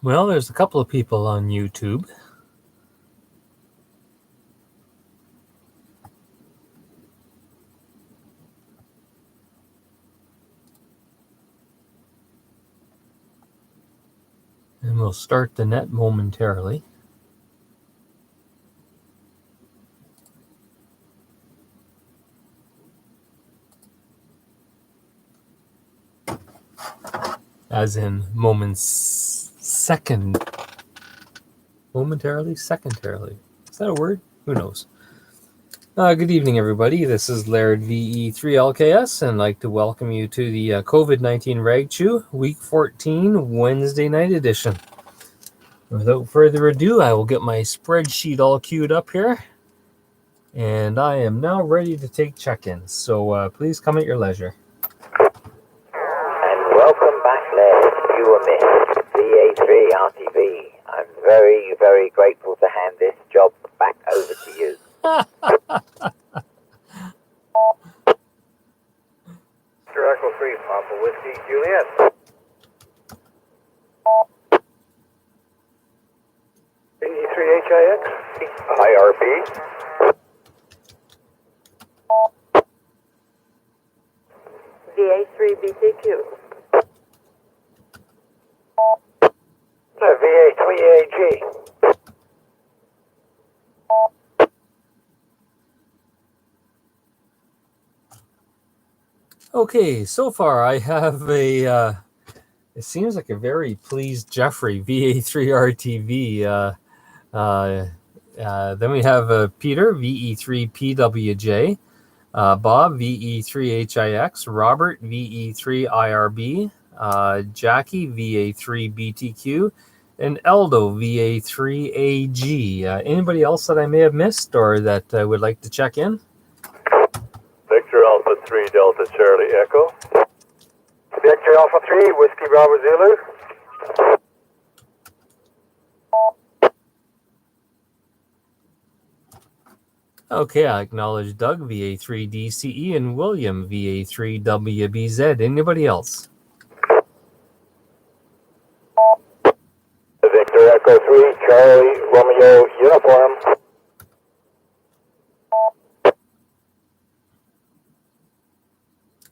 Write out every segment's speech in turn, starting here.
Well, there's a couple of people on YouTube. And we'll start the net momentarily. As in momentarily, secondarily. Is that a word? Who knows? Good evening, everybody. This is Laird VE3LKS, and I'd like to welcome you to the COVID-19 Rag Chew, Week 14, Wednesday night edition. Without further ado, I will get my spreadsheet all queued up here, and I am now ready to take check-ins, so please come at your leisure. And welcome back, Laird. You were missed. VA3RTV. I'm very, very grateful to hand this job back over to you. Echo 3, Papa Whiskey, Juliet. VE3HIX. IRB. VA3BTQ. VA3AG. Okay, so far I have it seems like a very pleased Jeffrey, VA3RTV. Then we have Peter, VE3PWJ, Bob, VE3HIX, Robert, VE3IRB, Jackie, VA3BTQ, and Eldo, VA3AG. Anybody else that I may have missed or that would like to check in? Victor Alpha 3 Delta Charlie Echo. Victor Alpha 3, Whiskey Bravo Zulu. Okay, I acknowledge Doug, VA3DCE, and William, VA3WBZ. Anybody else? Victor Echo 3 Charlie Romeo Uniform.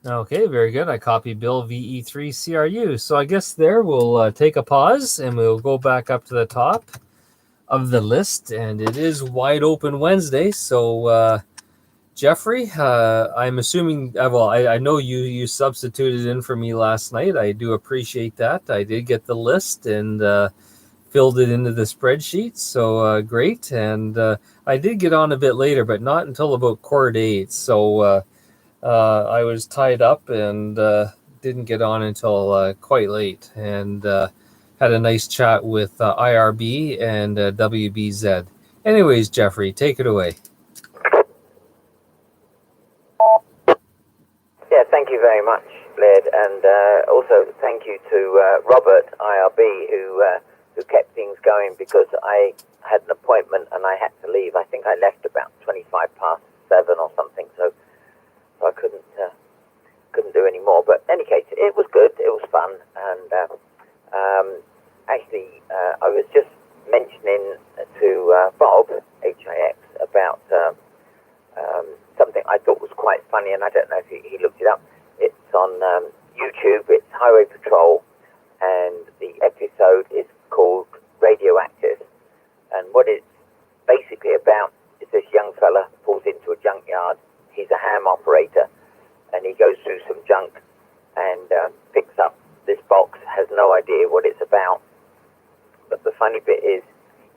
Okay, very good. I copy Bill, VE3CRU. So I guess there we'll take a pause and we'll go back up to the top of the list. And it is Wide Open Wednesday. So Jeffrey, I'm assuming, I know you substituted in for me last night. I do appreciate that. I did get the list and filled it into the spreadsheet. So great. And I did get on a bit later, but not until about 8:15. So I was tied up and didn't get on until quite late, and had a nice chat with IRB and WBZ. Anyways, Jeffrey, take it away. Yeah, thank you very much, Laird, and also thank you to Robert, IRB, who kept things going because I had an appointment and I had to leave. I think I left about 7:25 or something, so I couldn't do any more. But in any case, it was good. It was fun, and actually, I was just mentioning to Bob HIX about something I thought was quite funny, and I don't know if he looked it up. It's on YouTube. It's Highway Patrol, and the episode is called Radioactive. And what it's basically about is this young fella pulls into a junkyard. He's a ham operator, and he goes through some junk and picks up this box, has no idea what it's about. But the funny bit is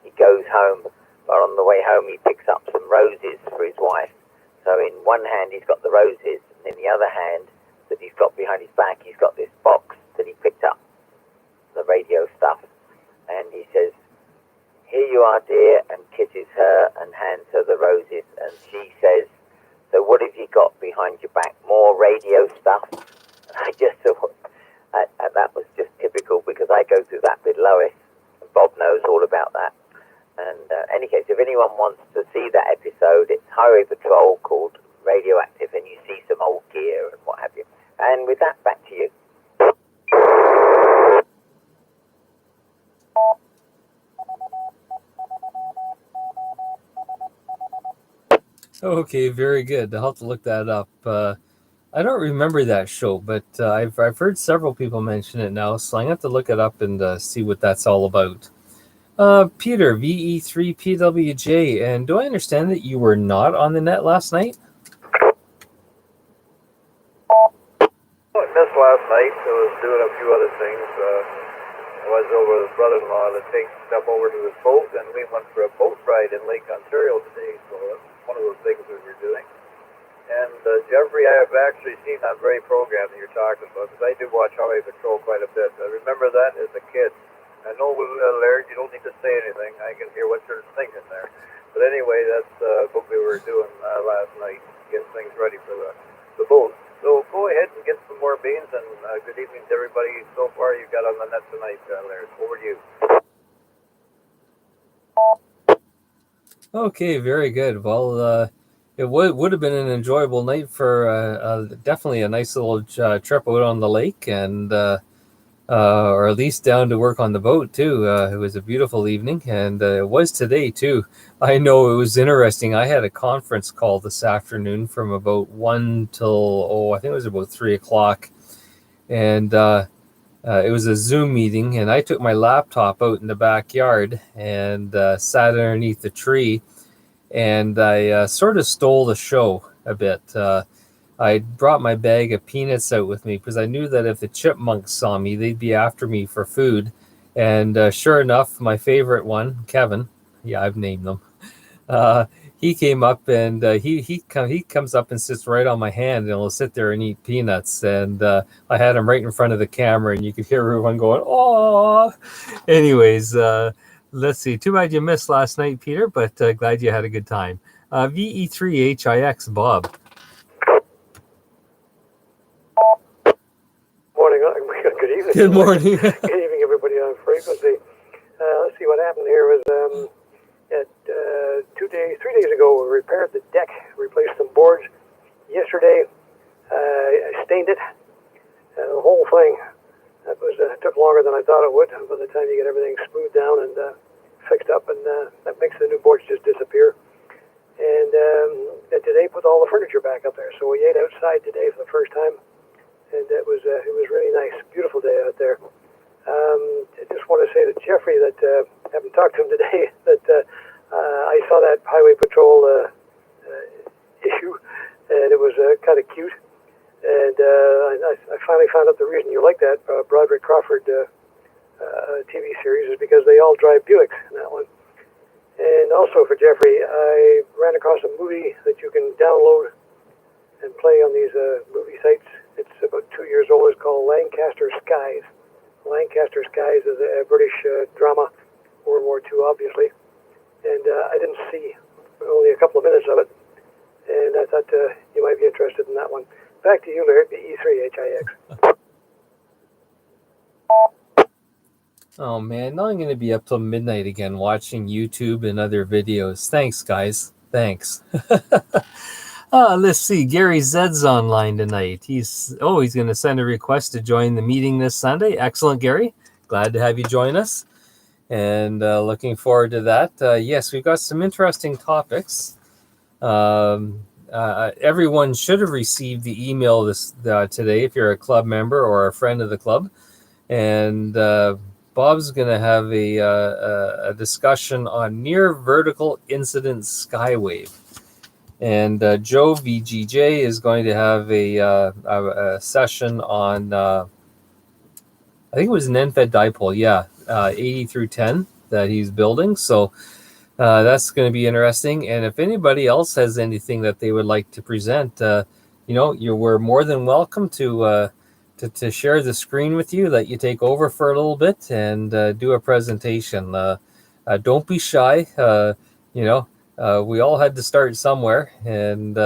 he goes home, but on the way home he picks up some roses for his wife. So in one hand he's got the roses, and in the other hand that he's got behind his back, he's got this box that he picked up, the radio stuff. And he says, "Here you are, dear," and kisses her and hands her the roses. And she says, "So what have you got behind your back? More radio stuff?" And I just thought that was just typical, because I go through that with Lois, and Bob knows all about that. And any case, if anyone wants to see that episode, it's Highway Patrol called Radioactive, and you see some old gear and what have you. And with that, back to you. Okay, very good. I'll have to look that up. I don't remember that show, but I've heard several people mention it now, so I'm going to have to look it up and see what that's all about. Peter, VE3PWJ, and do I understand that you were not on the net last night? I missed last night. I was doing a few other things. I was over with his brother-in-law to take stuff over to his boat, and we went for a boat ride in Lake Ontario today. So that's one of those things we were doing. And Jeffrey, I have actually seen that very program that you're talking about, because I do watch Highway Patrol quite a bit. I remember that as a kid. I know, Laird, you don't need to say anything. I can hear what you're thinking there. But anyway, that's what we were doing last night, getting things ready for the boat. So go ahead and get some more beans, and good evening to everybody so far you got on the net tonight, Laird. Over to you. Okay, very good. Well, it would have been an enjoyable night for definitely a nice little trip out on the lake, and or at least down to work on the boat too. It was a beautiful evening, and it was today too. I know it was interesting. I had a conference call this afternoon from about 1 till I think it was about 3 o'clock, and it was a Zoom meeting. And I took my laptop out in the backyard and sat underneath the tree, and I sort of stole the show a bit. I brought my bag of peanuts out with me because I knew that if the chipmunks saw me, they'd be after me for food. And sure enough, my favorite one, Kevin, yeah, I've named them. He came up, and he comes up and sits right on my hand, and will sit there and eat peanuts. And I had him right in front of the camera, and you could hear everyone going, "Oh!" Anyways, let's see. Too bad you missed last night, Peter, but glad you had a good time. VE3HIX, Bob. Morning. Good evening. Good morning. Good evening, everybody on frequency. Let's see, what happened here was 3 days ago, we repaired the deck, replaced some boards. Yesterday, I stained it, the whole thing. That was took longer than I thought it would. By the time you get everything smoothed down and fixed up, and that makes the new boards just disappear. And today, put all the furniture back up there. So we ate outside today for the first time. And it was really nice, beautiful day out there. I just want to say to Jeffrey that I haven't talked to him today. That I saw that Highway Patrol issue, and it was kind of cute. And I finally found out the reason you like that Broderick Crawford TV series is because they all drive Buicks in that one. And also for Jeffrey, I ran across a movie that you can download and play on these movie sites. It's about 2 years old. It's called Lancaster Skies. Lancaster Skies is a British drama, World War II, obviously. And I didn't see only a couple of minutes of it. And I thought you might be interested in that one. Back to you, Laird, the E3HIX. Oh man, now I'm going to be up till midnight again watching YouTube and other videos. Thanks, guys. Thanks. Let's see. Gary Zed's online tonight. He's going to send a request to join the meeting this Sunday. Excellent, Gary. Glad to have you join us, and looking forward to that. Yes, we've got some interesting topics. Everyone should have received the email this today if you're a club member or a friend of the club, and Bob's going to have a discussion on near vertical incident skywave. And Joe VGJ is going to have a session on, I think it was an NFED dipole, 80 through 10 that he's building. So that's going to be interesting. And if anybody else has anything that they would like to present, we're more than welcome to share the screen with you, let you take over for a little bit and do a presentation. Don't be shy. We all had to start somewhere, and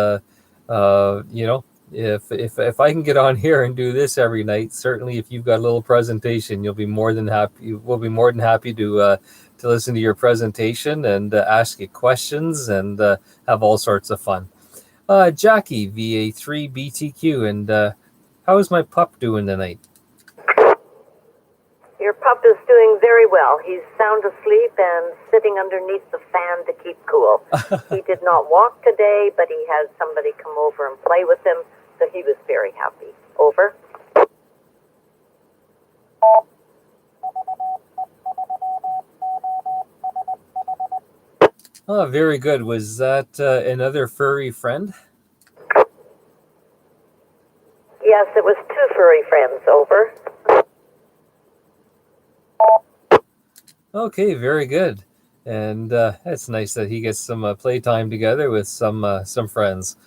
if I can get on here and do this every night, certainly if you've got a little presentation, we'll be more than happy to listen to your presentation and ask you questions and have all sorts of fun. Jackie, VA3BTQ, and how is my pup doing tonight? Your pup is doing very well. He's sound asleep and sitting underneath the fan to keep cool. He did not walk today, but he had somebody come over and play with him, so he was very happy. Over. Oh, very good. Was that another furry friend? Yes, it was 2 furry friends. Over. Okay, very good. And it's nice that he gets some playtime together with some friends.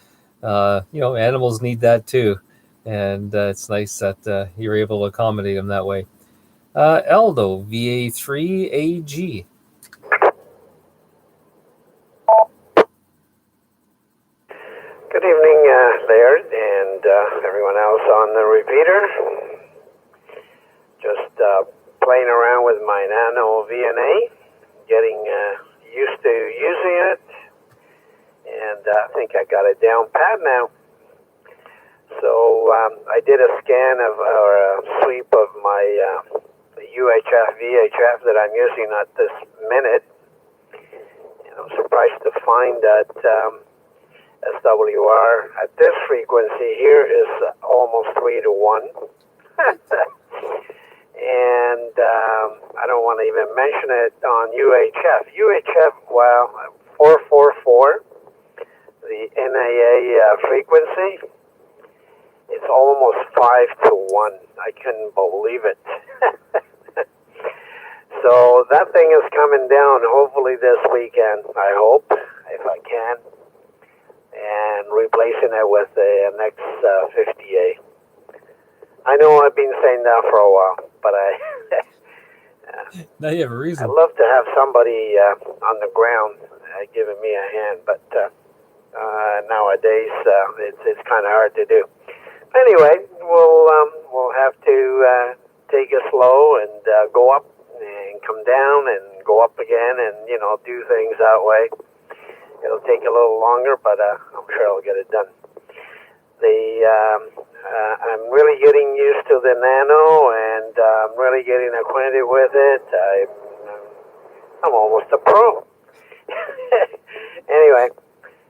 Animals need that too, and it's nice that you're able to accommodate them that way. Aldo, VA3AG. Good evening, Laird, and everyone else on the repeater. Just playing around with my Nano VNA, getting used to using it, and I think I got it down pat now. So I did a scan of or a sweep of my UHF VHF that I'm using at this minute, and I'm surprised to find that SWR at this frequency here is almost 3 to 1. And I don't want to even mention it on UHF. UHF, well, 444, the NAA frequency, it's almost 5 to 1. I couldn't believe it. So that thing is coming down hopefully this weekend, I hope, if I can, and replacing it with the next 50A. I know I've been saying that for a while, but Now you have a reason. I'd love to have somebody on the ground giving me a hand, but nowadays it's kind of hard to do. Anyway, we'll have to take it slow and go up and come down and go up again, and do things that way. It'll take a little longer, but I'm sure I'll get it done. I'm really getting used to the Nano, and I'm really getting acquainted with it. I'm almost a pro. Anyway,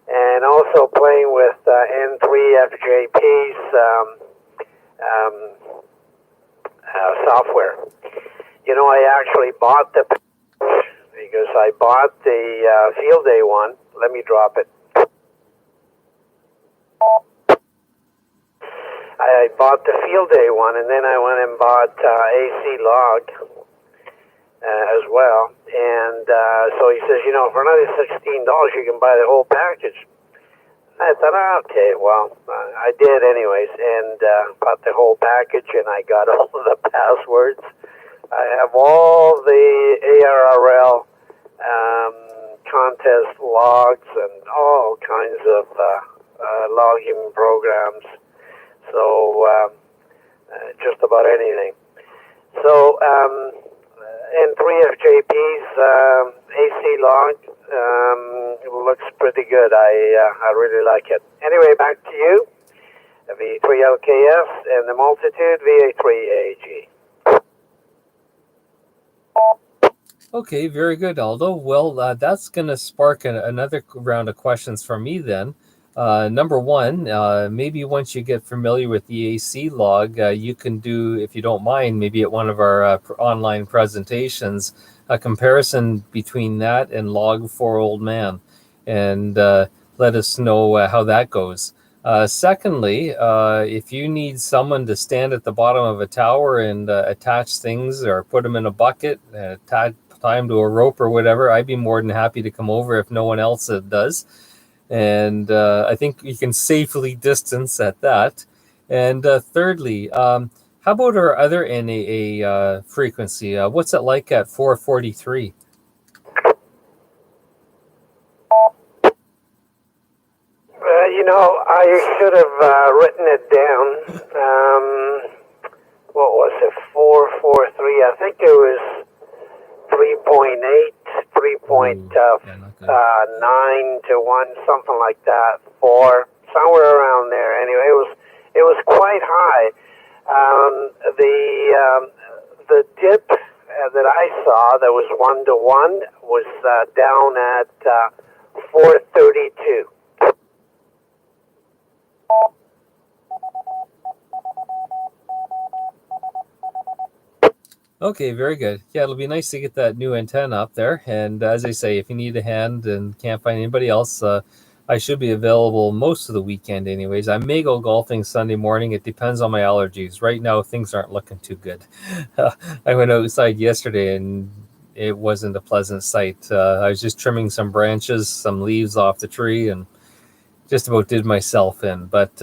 and also playing with N3 FJP's software. I actually bought the package because I bought the field day one. Let me drop it. I bought the field day one, and then I went and bought AC log as well. And so he says, for another $16, you can buy the whole package. I thought, okay, well, I did anyways, and bought the whole package, and I got all of the passwords. I have all the ARRL contest logs and all kinds of logging programs. So just about anything. So N3FJP's AC log looks pretty good. I really like it. Anyway, back to you. V3LKS and the multitude VA3AG. Okay, very good, Aldo. Well, that's going to spark another round of questions from me then. Number one, maybe once you get familiar with the AC log, you can do, if you don't mind, maybe at one of our online presentations, a comparison between that and log for old man, and let us know how that goes. Secondly, if you need someone to stand at the bottom of a tower and attach things or put them in a bucket, tie them to a rope or whatever, I'd be more than happy to come over if no one else does. And I think you can safely distance at that. And thirdly, how about our other NAA frequency? What's it like at 443? I should have written it down. What was it? 443. I think it was 3.8, 3.9 to 1, something like that. 4, somewhere around there. Anyway, it was quite high. The dip, that I saw that was 1-to-1 was down at 432. Okay, very good. Yeah, it'll be nice to get that new antenna up there. And as I say, if you need a hand and can't find anybody else, I should be available most of the weekend anyways. I may go golfing Sunday morning. It depends on my allergies. Right now, things aren't looking too good. I went outside yesterday and it wasn't a pleasant sight. I was just trimming some branches, some leaves off the tree, and just about did myself in. But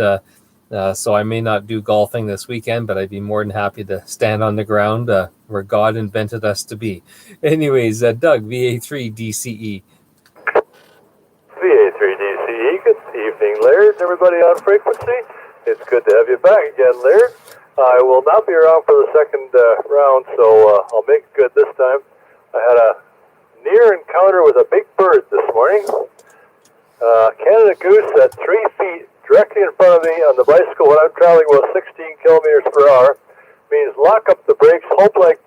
so I may not do golfing this weekend, but I'd be more than happy to stand on the ground where God invented us to be. Anyways, Doug, VA3DCE. VA3DCE, good evening, Laird, and everybody on frequency. It's good to have you back again, Laird. I will not be around for the second round, so I'll make it good this time. I had a near encounter with a big bird this morning. Canada goose at 3 feet directly in front of me on the bicycle when I'm traveling about 16 kilometers per hour. Means lock up the brakes, hope like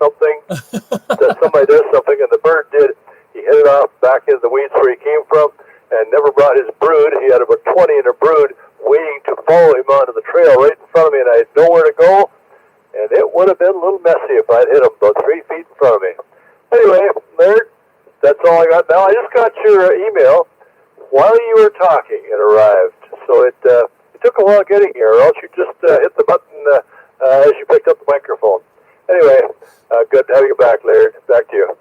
something, that somebody does something, and the bird did. He headed off back into the weeds where he came from and never brought his brood. He had about 20 in a brood waiting to follow him onto the trail right in front of me, and I had nowhere to go. And it would have been a little messy if I'd hit him about 3 feet in front of me. Anyway, Laird, that's all I got now. I just got your email while you were talking. It arrived. So it took a while getting here, or else you just hit the button as you picked up the microphone. Anyway, good to have you back, Laird. Back to you.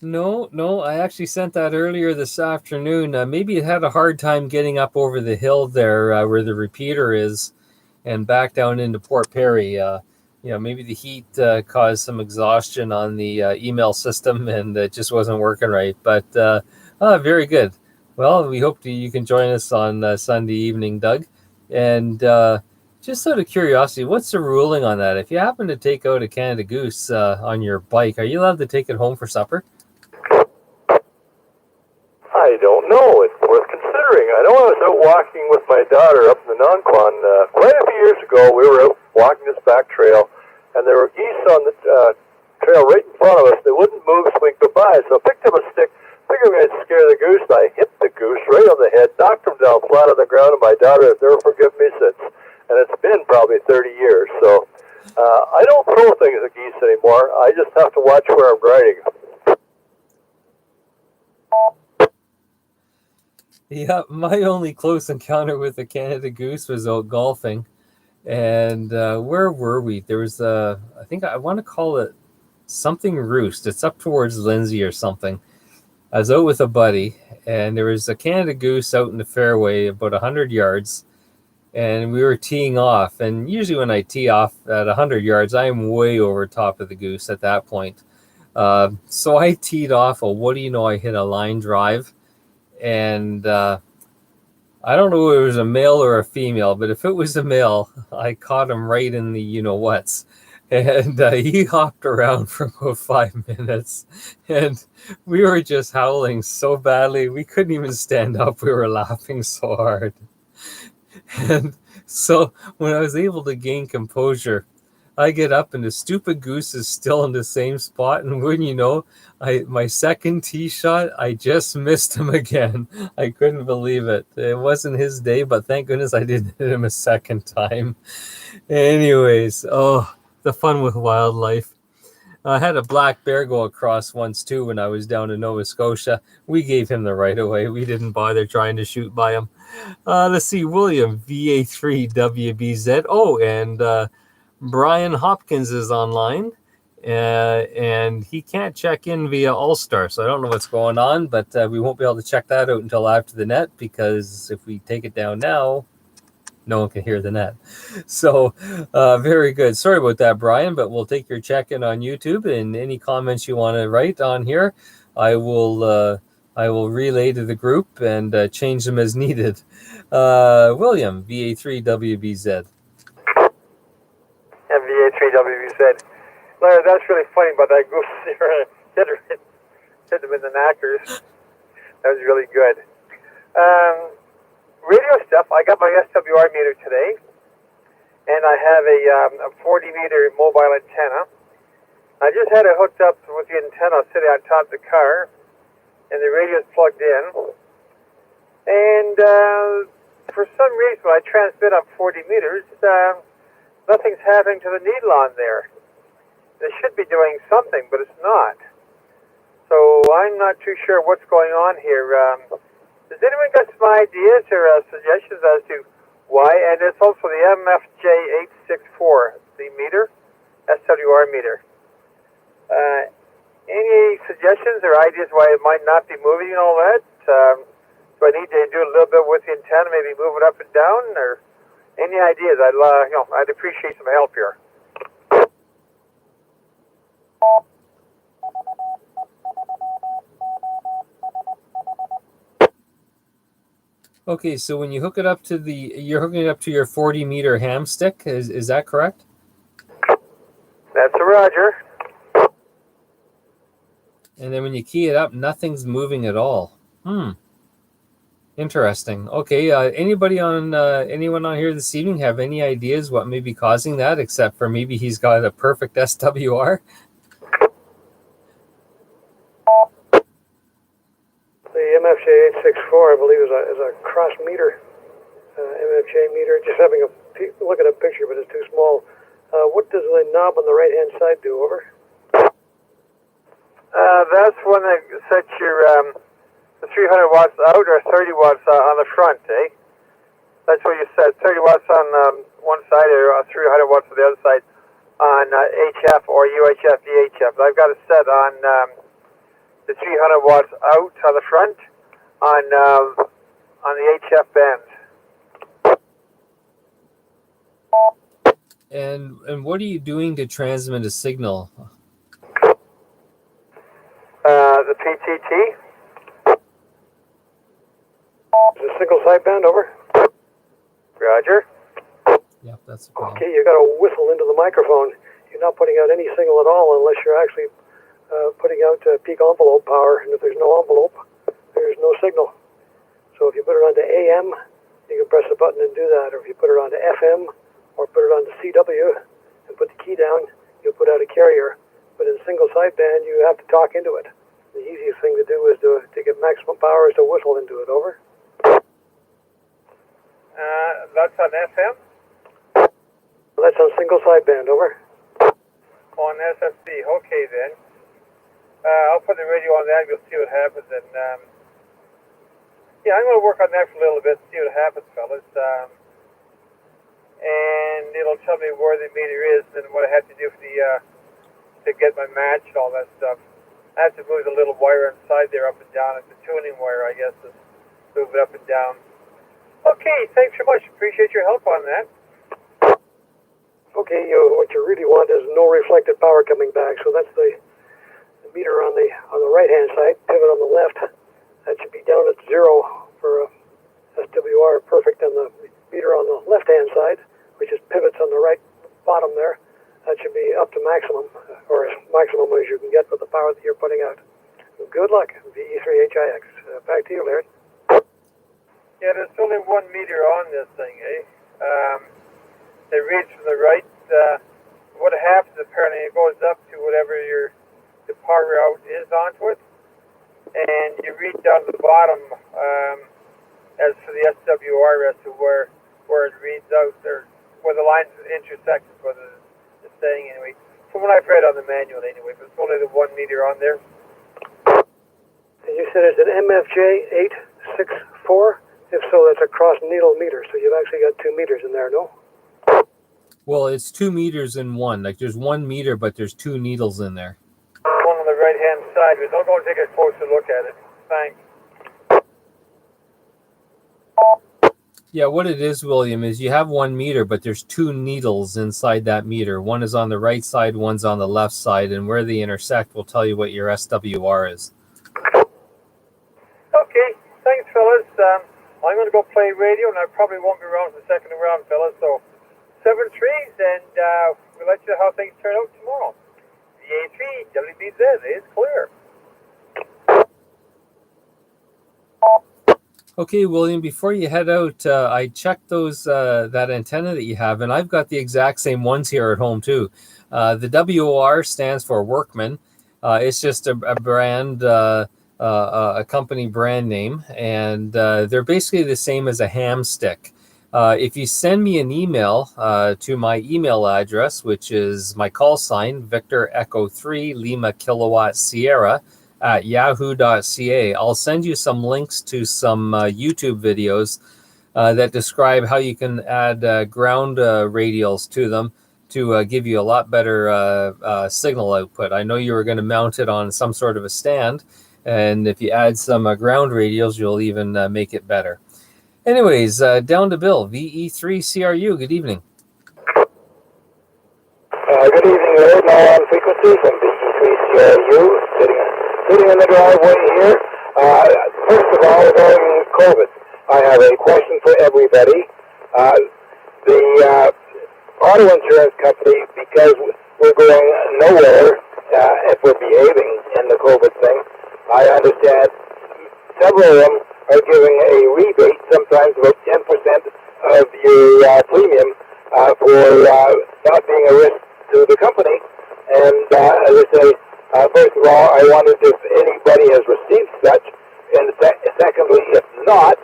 No, I actually sent that earlier this afternoon. Maybe it had a hard time getting up over the hill there where the repeater is and back down into Port Perry. Maybe the heat caused some exhaustion on the email system and it just wasn't working right. But very good. Well, we hope you can join us on Sunday evening, Doug. And just out of curiosity, what's the ruling on that? If you happen to take out a Canada goose on your bike, are you allowed to take it home for supper? I don't know. It's worth considering. I know I was out walking with my daughter up in the Nonquan quite a few years ago. We were out walking this back trail, and there were geese on the trail right in front of us. They wouldn't move so we could go by. So I picked up a stick, figuring I'd scare the goose. I hit the goose right on the head, knocked him down flat on the ground, and my daughter has never forgiven me since. And it's been probably 30 years. So I don't throw things at geese anymore. I just have to watch where I'm riding. Yeah, my only close encounter with a Canada goose was out golfing. And where were we? There was I think I want to call it something roost. It's up towards Lindsay or something. I was out with a buddy, and there was a Canada goose out in the fairway about 100 yards. And we were teeing off. And usually when I tee off at 100 yards, I'm way over top of the goose at that point. So I teed off. Well, what do you know? I hit a line drive. And I don't know if it was a male or a female, but if it was a male, I caught him right in the you-know-whats. And he hopped around for about 5 minutes. And we were just howling so badly. We couldn't even stand up. We were laughing so hard. And so when I was able to gain composure, I get up and the stupid goose is still in the same spot. And wouldn't you know, my second tee shot, I just missed him again. I couldn't believe it. It wasn't his day, but thank goodness I didn't hit him a second time. Anyways, the fun with wildlife. I had a black bear go across once too when I was down in Nova Scotia. We gave him the right of way. We didn't bother trying to shoot by him. Let's see, William, VA3WBZ. Oh, and Brian Hopkins is online, and he can't check in via All-Star, so I don't know what's going on, but we won't be able to check that out until after the net, because if we take it down now, no one can hear the net. So very good. Sorry about that, Brian, but we'll take your check-in on YouTube, and any comments you want to write on here, I will relay to the group and change them as needed. William, VA3WBZ. MVA3WZ. Larry, that's really funny about that goose there. Hit them in the knackers. That was really good. Radio stuff. I got my SWR meter today, and I have a 40-meter mobile antenna. I just had it hooked up with the antenna sitting on top of the car, and the radio's plugged in. And for some reason, when I transmit on 40 meters, nothing's happening to the needle on there. It should be doing something, but it's not. So I'm not too sure what's going on here. Has anyone got some ideas or suggestions as to why? And it's also the MFJ864, the meter, SWR meter. Any suggestions or ideas why it might not be moving and all that? Do I need to do a little bit with the antenna, maybe move it up and down, or any ideas? I'd appreciate some help here. Okay, so when you hook it up to you're hooking it up to your 40-meter ham stick. Is that correct? That's a Roger. And then when you key it up, nothing's moving at all. Interesting. Okay, anyone on here this evening have any ideas what may be causing that, except for maybe he's got a perfect SWR? The MFJ864, I believe, is a cross meter, MFJ meter. Just having a look at a picture, but it's too small. What does the knob on the right-hand side do? Over. That's when it sets your the 300 watts out or 30 watts on the front, eh? That's what you said, 30 watts on one side or 300 watts on the other side on HF or UHF, VHF. I've got it set on the 300 watts out on the front on the HF band. And what are you doing to transmit a signal? The PTT. Is it single sideband? Over. Roger. Yep, that's a problem. Okay, you got to whistle into the microphone. You're not putting out any signal at all unless you're actually putting out peak envelope power. And if there's no envelope, there's no signal. So if you put it onto AM, you can press a button and do that. Or if you put it onto FM or put it onto CW and put the key down, you'll put out a carrier. But in single sideband, you have to talk into it. The easiest thing to do is to get maximum power is to whistle into it. Over. That's on FM? That's on single sideband. Over. On SFC. Okay, then. I'll put the radio on that. We'll see what happens. And yeah, I'm going to work on that for a little bit, see what happens, fellas. And it'll tell me where the meter is and what I have to do for to get my match and all that stuff. I have to move the little wire inside there up and down. It's a tuning wire, I guess, to move it up and down. Okay, thanks very much. Appreciate your help on that. Okay, what you really want is no reflected power coming back. So that's the meter on the right-hand side, pivot on the left. That should be down at 0 for SWR perfect, and the meter on the left-hand side, which is pivots on the right bottom there, that should be up to maximum, or as maximum as you can get with the power that you're putting out. Good luck, VE3HIX. Back to you, Larry. Yeah, there's only one meter on this thing, eh? It reads from the right. What happens, apparently, it goes up to whatever the power out is onto it, and you read down the bottom as for the SWR as to where it reads out, or where the lines intersect, whether it's saying anyway. From what I've read on the manual anyway, but it's only the 1 meter on there. And you said it's an MFJ864? If so, that's a cross needle meter, so you've actually got 2 meters in there, no? Well, it's 2 meters in one. Like there's 1 meter, but there's 2 needles in there. One on the right-hand side, but don't go and take a closer look at it. Thanks. Yeah, what it is, William, is you have 1 meter, but there's 2 needles inside that meter. One is on the right side, one's on the left side, and where they intersect will tell you what your SWR is. Okay, thanks, fellas. I'm going to go play radio, and I probably won't be around for the second round, fellas. So 7-3s, and we'll let you know how things turn out tomorrow. VA3, WBZ is clear. Okay, William, before you head out, I checked those that antenna that you have, and I've got the exact same ones here at home too. The WOR stands for Workman. It's just a brand, a company brand name, and they're basically the same as a ham stick. If you send me an email to my email address, which is my call sign, Victor Echo 3 Lima Kilowatt Sierra, at yahoo.ca. I'll send you some links to some YouTube videos that describe how you can add ground radials to them to give you a lot better signal output. I know you were going to mount it on some sort of a stand, and if you add some ground radials, you'll even make it better. Anyways, down to Bill, VE3CRU. Good evening. Good evening, Lord. Now on frequency from VE3CRU, sitting in the driveway here. First of all, regarding COVID, I have a question for everybody. The auto insurance company, because we're going nowhere if we're behaving in the COVID thing, I understand several of them are giving a rebate, sometimes about 10% of your premium for not being a risk to the company. And as I say, first of all, I wondered if anybody has received such, and secondly, if not,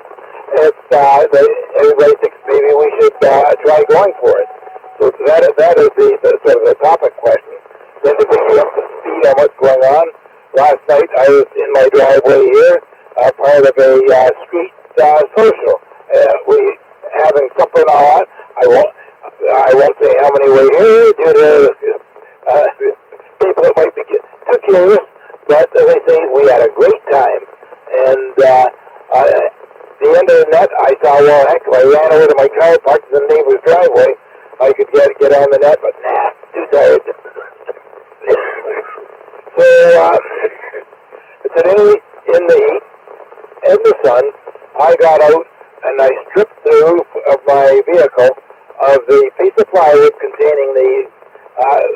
if everybody thinks maybe we should try going for it. So that is the sort of the topic question. Then to bring you up to speed on what's going on, last night I was in my driveway here, part of a street social. We having supper and all that. I won't say how many were here due to people that might be too curious, but as I say, we had a great time. And the end of the net, I saw, well, heck, if I ran over to my car, parked in the neighbor's driveway, I could get on the net, but nah, too tired. So today, in the heat and the sun, I got out and I stripped the roof of my vehicle of the piece of plywood containing the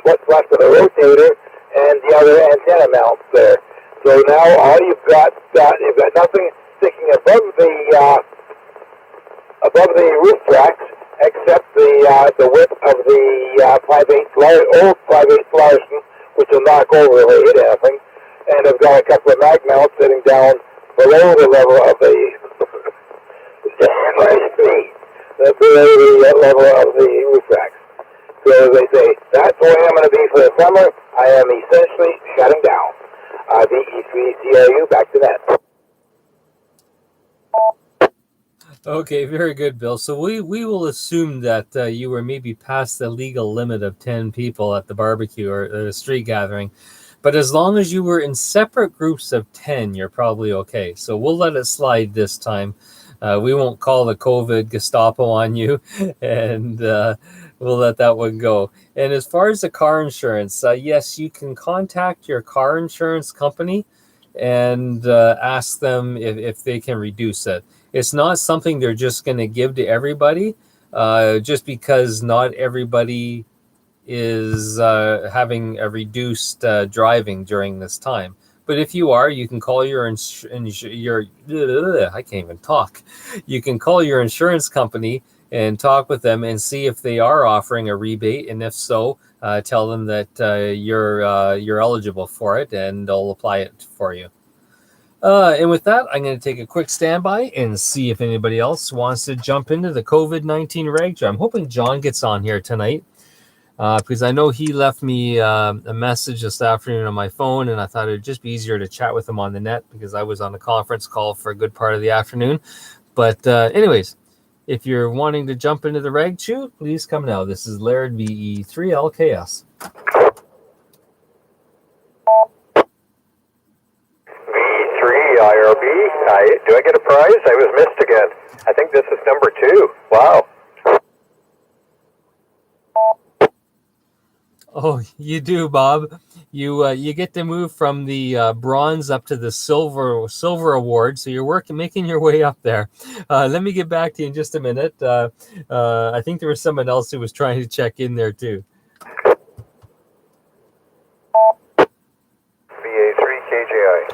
what's left of the rotator and the other antenna mounts there. So now all you've got nothing sticking above the roof tracks except the width of the 5/8 old 5/8 Larson, which will knock over if I hit anything. And I've got a couple of mag mounts sitting down below the level of the level of the roof racks. So as they say, that's where I'm going to be for the summer. I am essentially shutting down. VE3CRU, back to that. Okay, very good, Bill. So we will assume that you were maybe past the legal limit of 10 people at the barbecue or the street gathering. But as long as you were in separate groups of 10, you're probably okay. So we'll let it slide this time. We won't call the COVID Gestapo on you, and we'll let that one go. And as far as the car insurance, yes, you can contact your car insurance company and ask them if they can reduce it. It's not something they're just going to give to everybody, just because not everybody is having a reduced driving during this time. But if you are, you can call your I can't even talk. You can call your insurance company and talk with them and see if they are offering a rebate, and if so, tell them that you're eligible for it, and they'll apply it for you. And with that, I'm going to take a quick standby and see if anybody else wants to jump into the COVID-19 reg. I'm hoping John gets on here tonight. Because I know he left me a message this afternoon on my phone, and I thought it'd just be easier to chat with him on the net because I was on a conference call for a good part of the afternoon. But anyways, if you're wanting to jump into the reg chew, please come now. This is Laird VE3LKS. VE3IRB. Do I get a prize? I was missed again. I think this is number 2. Wow. Oh, you do, Bob. You get to move from the bronze up to the silver award. So you're making your way up there. Let me get back to you in just a minute. I think there was someone else who was trying to check in there too. VA3KJI.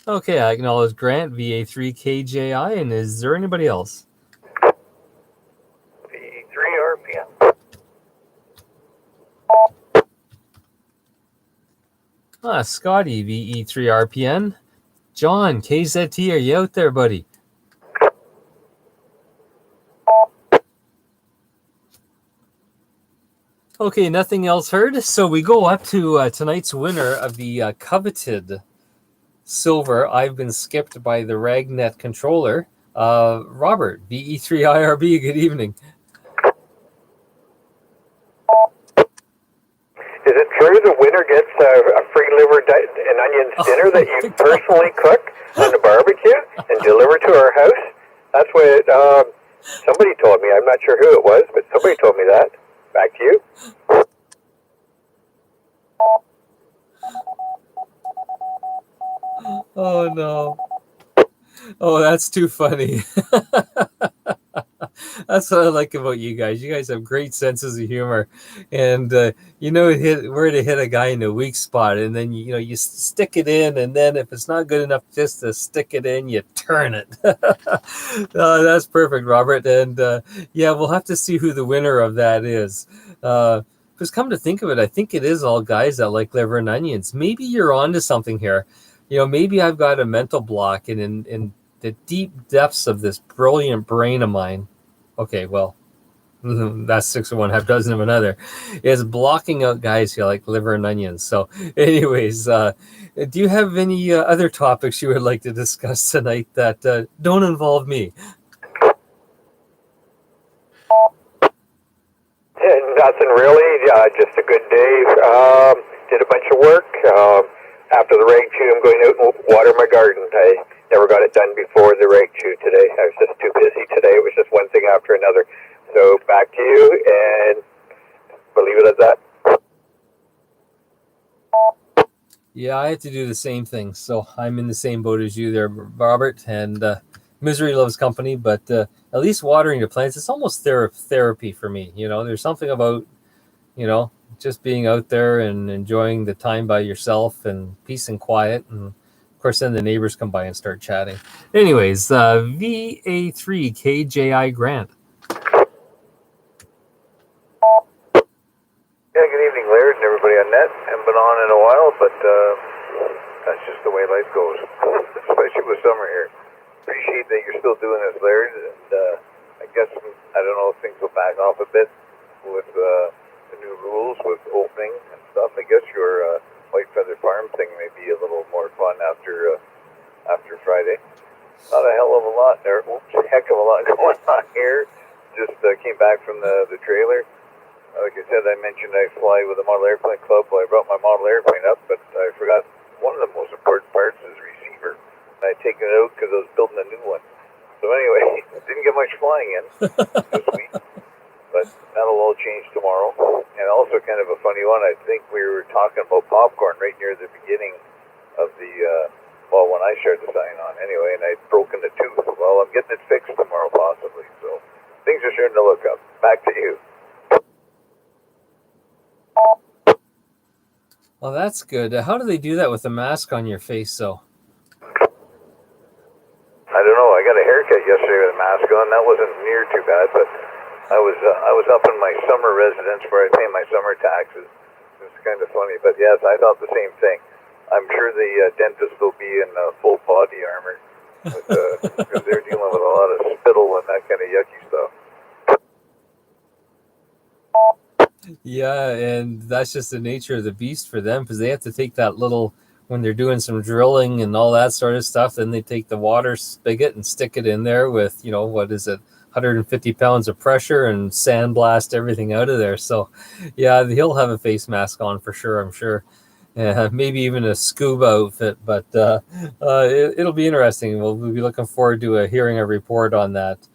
Okay, I acknowledge Grant, VA3KJI, and is there anybody else? VE3 RPN. Scotty, VE3RPN. John, KZT, are you out there, buddy? Okay, nothing else heard. So we go up to tonight's winner of the coveted silver. I've been skipped by the Ragnet controller. Robert, VE3IRB, good evening. Is it true the winner gets a free liver and onions dinner that you personally cook on the barbecue and deliver to our house? That's what somebody told me. I'm not sure who it was, but somebody told me that. Back to you. Oh, no. Oh, that's too funny. That's what I like about you guys. You guys have great senses of humor, and you know where to hit a guy in a weak spot, and then you stick it in, and then if it's not good enough just to stick it in, you turn it. That's perfect, Robert. And yeah, we'll have to see who the winner of that is. Because come to think of it, I think it is all guys that like liver and onions. Maybe you're onto something here. Maybe I've got a mental block, and in the deep depths of this brilliant brain of mine. Okay, well, that's 6 of one, half dozen of another, is blocking out guys who like liver and onions. So anyways, do you have any other topics you would like to discuss tonight that don't involve me? Nothing really, just a good day. Did a bunch of work. After the rag chew, I'm going out and water my garden. I never got it done before the rag chew today. I was just too busy today. It was just one thing after another. So back to you, and we'll leave it at that. Yeah, I had to do the same thing. So I'm in the same boat as you there, Robert. And misery loves company, but at least watering the plants, it's almost therapy for me. There's something about, just being out there and enjoying the time by yourself and peace and quiet. And of course, then the neighbors come by and start chatting. Anyways, VA3KJI Grant. Yeah, good evening, Laird, and everybody on net. Haven't been on in a while, but that's just the way life goes, especially with summer here. Appreciate that you're still doing this, Laird, and I guess, I don't know if things will back off a bit with the new rules with opening and stuff. I guess your White Feather Farm thing may be a little more fun after Friday. Not a hell of a lot there. Heck of a lot going on here. Just came back from the trailer. Like I said, I mentioned I fly with the Model Airplane Club. Well, I brought my model airplane up, but I forgot one of the most important parts is receiver. And I'd taken it out because I was building a new one. So anyway, didn't get much flying in this week. But that'll all change tomorrow. And also kind of a funny one, I think we were talking about popcorn right near the beginning of the, when I started to sign on anyway, and I'd broken the tooth. Well, I'm getting it fixed tomorrow possibly. So things are starting to look up. Back to you. Well, that's good. How do they do that with a mask on your face, though? I don't know. I got a haircut yesterday with a mask on. That wasn't near too bad, but I was up in my summer residence where I pay my summer taxes. It's kind of funny, but yes, I thought the same thing. I'm sure the dentist will be in full body armor because they're dealing with a lot of spittle and that kind of yucky stuff. Yeah, and that's just the nature of the beast for them, because they have to take that little, when they're doing some drilling and all that sort of stuff, then they take the water spigot and stick it in there with, 150 pounds of pressure and sandblast everything out of there. So yeah, he'll have a face mask on for sure, I'm sure. Maybe even a scuba outfit, but it'll be interesting. We'll be looking forward to hearing a report on that.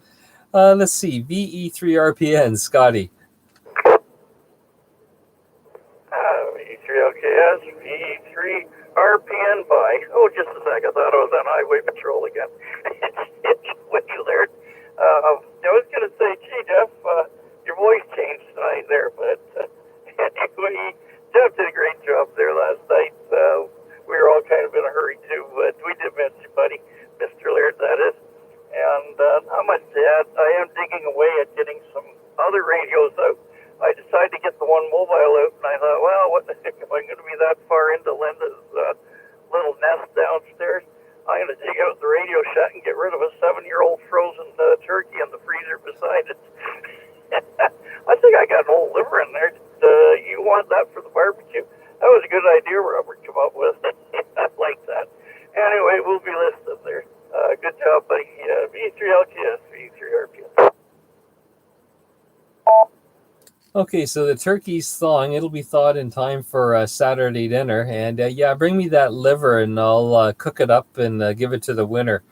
Let's see, VE3RPN, Scotty. E3LKS, E3RPN by. Oh, just a sec. I thought I was on highway patrol again. It's with you there. I was going to say, gee, Jeff, your voice changed tonight there, but anyway, Jeff did a great job there last night. We were all kind of in a hurry too, but we did miss That was a good idea Robert came up with. I like that. Anyway, we'll be listening there. Good job, buddy. V3LTS, V3RPS. Okay, so the turkey's thawing. It'll be thawed in time for Saturday dinner. And yeah, bring me that liver and I'll cook it up and give it to the winner.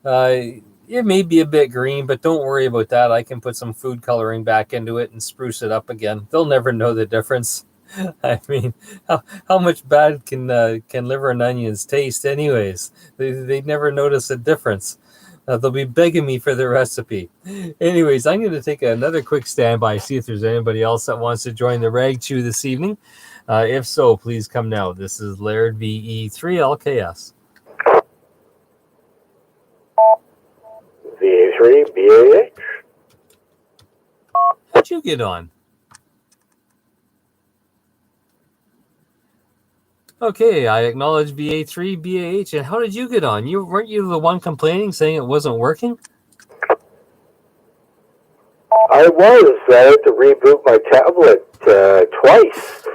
It may be a bit green, but don't worry about that. I can put some food coloring back into it and spruce it up again. They'll never know the difference. I mean, how much bad can liver and onions taste anyways? They never notice a difference. They'll be begging me for the recipe. Anyways, I'm going to take another quick standby, see if there's anybody else that wants to join the Rag Chew this evening. If so, please come now. This is Laird VE3LKS. VA3 BAH. How'd you get on? Okay, I acknowledge VA3 BAH. And how did you get on? Weren't you the one complaining, saying it wasn't working? I was. I had to reboot my tablet twice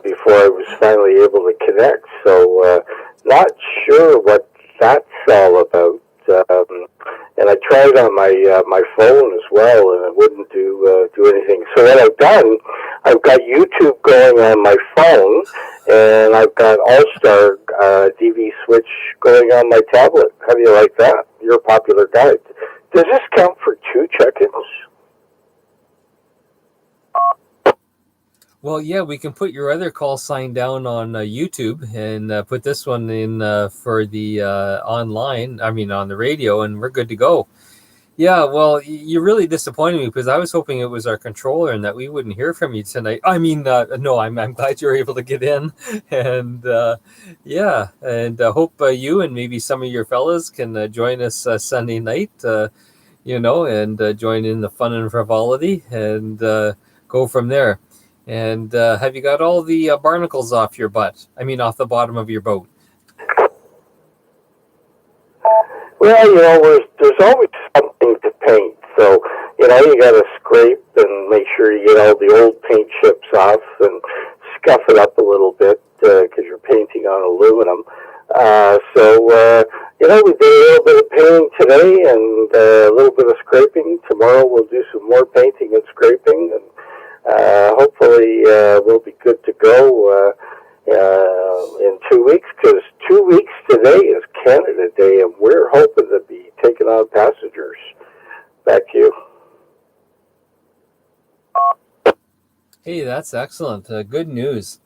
before I was finally able to connect. So not sure what that's all about. And I tried on my phone as well, and it wouldn't do anything. So what I've done, I've got YouTube going on my phone, and I've got All-Star DV Switch going on my tablet. How do you like that? You're a popular guy. Does this count for 2 check-ins? Well, yeah, we can put your other call sign down on YouTube and put this one in for the online, on the radio, and we're good to go. Yeah, well, you really disappointed me because I was hoping it was our controller and that we wouldn't hear from you tonight. No, I'm glad you were able to get in. And yeah, and hope you and maybe some of your fellas can join us Sunday night, and join in the fun and frivolity and go from there. And have you got all the barnacles off your butt? Off the bottom of your boat? Well, there's always something to paint. So, you got to scrape and make sure you get all the old paint chips off and scuff it up a little bit because you're painting on aluminum. We did a little bit of painting today and a little bit of scraping. Tomorrow we'll do some more painting and scraping, and hopefully we'll be good to go in 2 weeks, because 2 weeks today is Canada Day, and we're hoping to be taking on passengers. Back to you. Hey, that's excellent. Good news.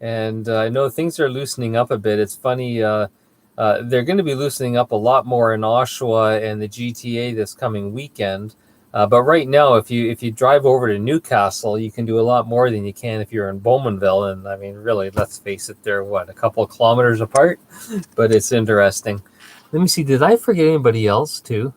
And I know things are loosening up a bit. It's funny, they're going to be loosening up a lot more in Oshawa and the GTA this coming weekend. But right now, if you drive over to Newcastle, you can do a lot more than you can if you're in Bowmanville. And really, let's face it, they're a couple of kilometers apart. But it's interesting. Let me see. Did I forget anybody else too?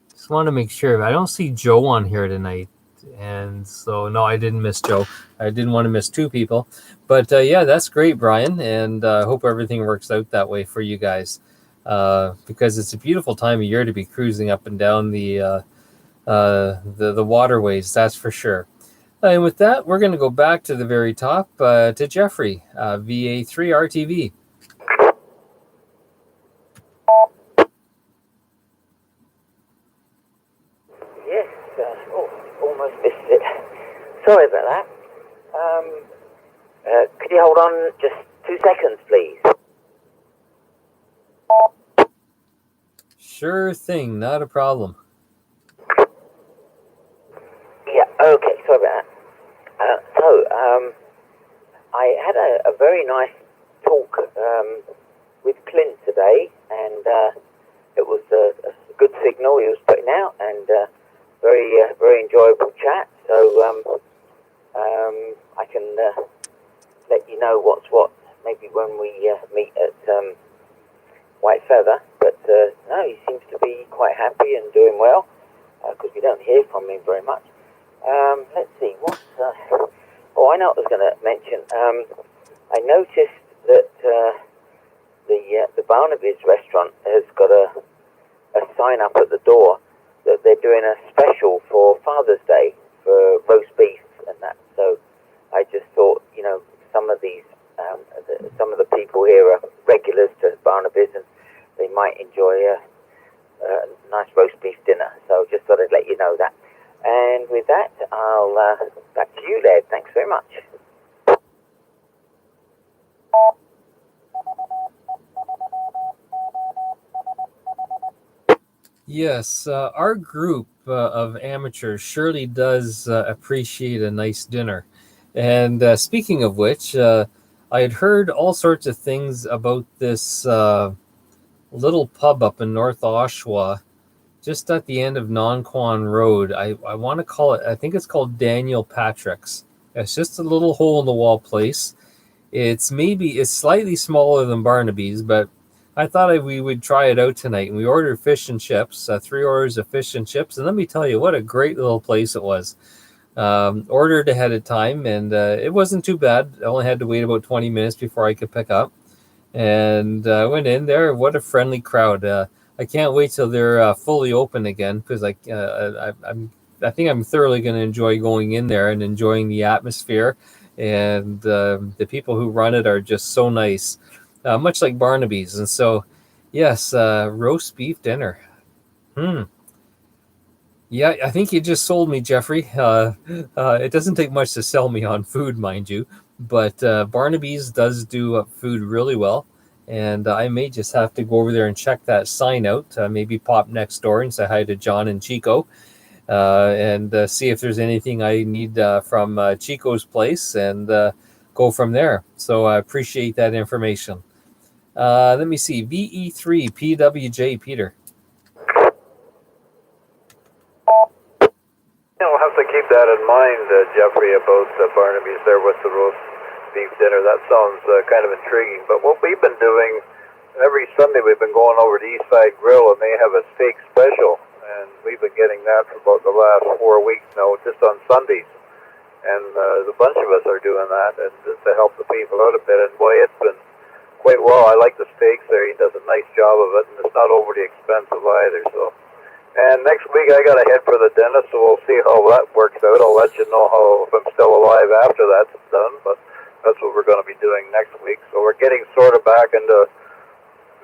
Just want to make sure. I don't see Joe on here tonight, and so no, I didn't miss Joe. I didn't want to miss 2 people. But yeah, that's great, Brian, and I hope everything works out that way for you guys, because it's a beautiful time of year to be cruising up and down the waterways, that's for sure. And with that, we're going to go back to the very top to Jeffrey, VA3RTV. Yes, almost missed it. Sorry about that. Could you hold on just 2 seconds, please? Sure thing, not a problem. Yeah, okay, sorry about that. I had a very nice talk with Clint today, and it was a good signal he was putting out, and very enjoyable chat. So I can let you know what's what maybe when we meet at White Feather. But no, he seems to be quite happy and doing well, because we don't hear from him very much. Let's see, I know what I was going to mention. I noticed that the Barnaby's restaurant has got a sign up at the door that they're doing a special for Father's Day for roast beef and that. So I just thought, some of these some of the people here are regulars to Barnaby's, and they might enjoy a nice roast beef dinner. So just thought I'd let you know that. And with that, I'll back to you, Laird. Thanks very much. Yes, our group of amateurs surely does appreciate a nice dinner. And speaking of which, I had heard all sorts of things about this little pub up in North Oshawa, just at the end of Nonquan Road. I want to call it, I think it's called Daniel Patrick's. It's just a little hole in the wall place. It's slightly smaller than Barnaby's, but I thought we would try it out tonight. And we ordered fish and chips, 3 orders of fish and chips. And let me tell you, what a great little place it was. Ordered ahead of time, and it wasn't too bad. I only had to wait about 20 minutes before I could pick up. And went in there. What a friendly crowd. I can't wait till they're fully open again, because I think I'm thoroughly going to enjoy going in there and enjoying the atmosphere. And the people who run it are just so nice, much like Barnaby's. And so, yes, roast beef dinner. Yeah, I think you just sold me, Jeffrey. It doesn't take much to sell me on food, mind you, but Barnaby's does do food really well. And I may just have to go over there and check that sign out, maybe pop next door and say hi to John and Chico, and see if there's anything I need from Chico's place, and go from there. So I appreciate that information. Let me see. VE3 PWJ Peter. We'll have to keep that in mind, Jeffrey, about Barnaby's there with the roast beef dinner. That sounds kind of intriguing. But what we've been doing, every Sunday we've been going over to Eastside Grill, and they have a steak special. And we've been getting that for about the last 4 weeks now, just on Sundays. And a bunch of us are doing that, and to help the people out a bit. And boy, it's been quite well. I like the steaks there. He does a nice job of it, and it's not overly expensive either. So. And next week I got to head for the dentist, so we'll see how that works out. I'll let you know if I'm still alive after that's done, but that's what we're going to be doing next week. So we're getting sort of back into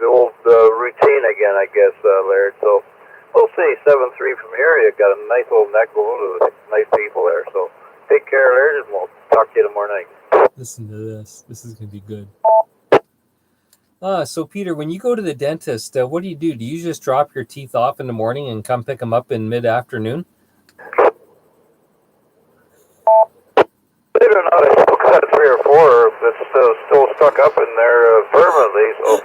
the old routine again, I guess, Laird. So we'll see. 7-3 from here. You got a nice little neck going with nice people there. So take care, Laird, and we'll talk to you tomorrow night. Listen to this. This is going to be good. So Peter, when you go to the dentist, what do? Do you just drop your teeth off in the morning and come pick them up in mid-afternoon? Believe it or not, I still got 3 or 4 that's still stuck up in there permanently, so